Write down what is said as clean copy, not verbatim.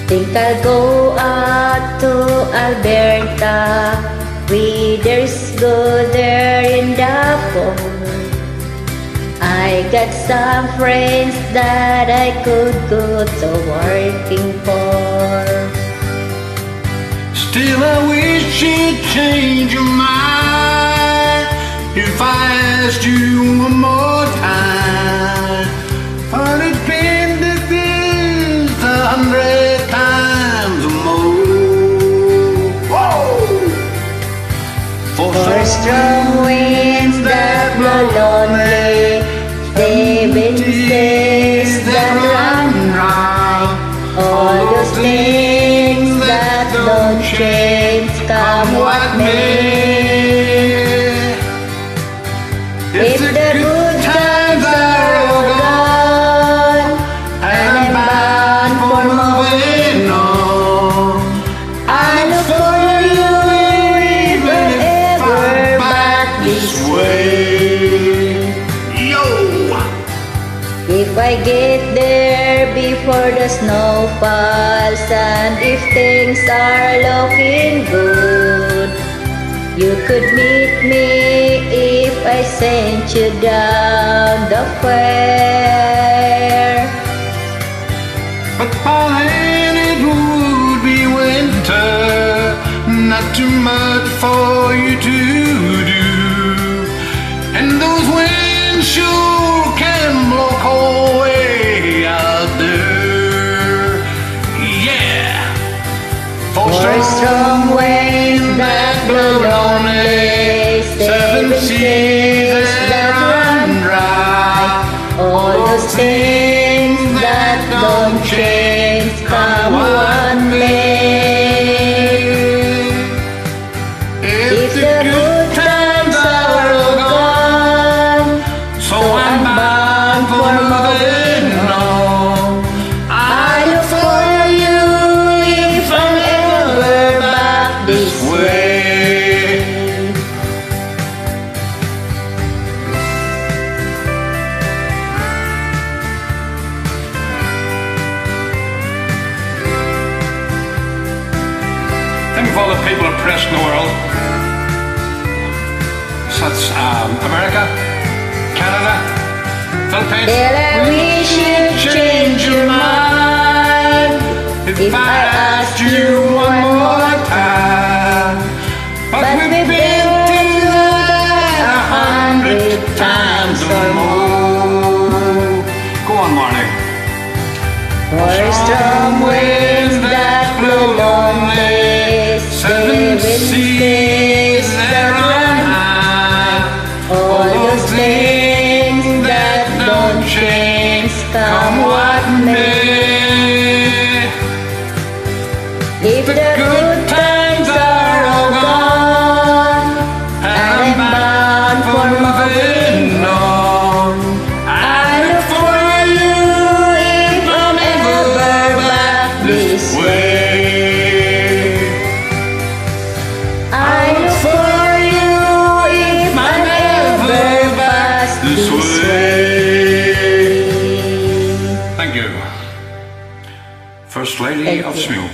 Think I'll go out to Alberta. Weather's good there in the fall. I got some friends that I could go to working for. Still I wish you'd change your mind if I asked you one more time. But it's been diffused 100 times or more. Whoa! For strong winds that blow lonely, David says that run right. All those things that don't change, come what may. If the good times are all gone and I'm bound for moving on, I look for you even ever back this way. Yo! If I get there before the snow falls, and if things are looking good, you could meet me if I sent you down the fair. But by then it would be winter, not too much for you to do, and those winds sure can blow cold way out there. Yeah, For strong winds that blow lonely, 7 seas that run dry, all those things that don't change, come what may. If the good times are all gone, so I'm bound for moving on. I look for you if I'm ever back this way. Think of all the people oppressed in the world. Such America, Canada, Philippines. Still I wish you'd change your mind If I asked you one more time, but we've been through that 100 times or more. Go on, Marnie. For strong winds that blow lonely, 7 seas that run high, all those things that don't change, come what may. If the good times are all gone and I'm bound for moving on, I look for you if I'm ever back this way. I look for you if I'm ever back this way. Thank you. First Lady Thank of you. Smew.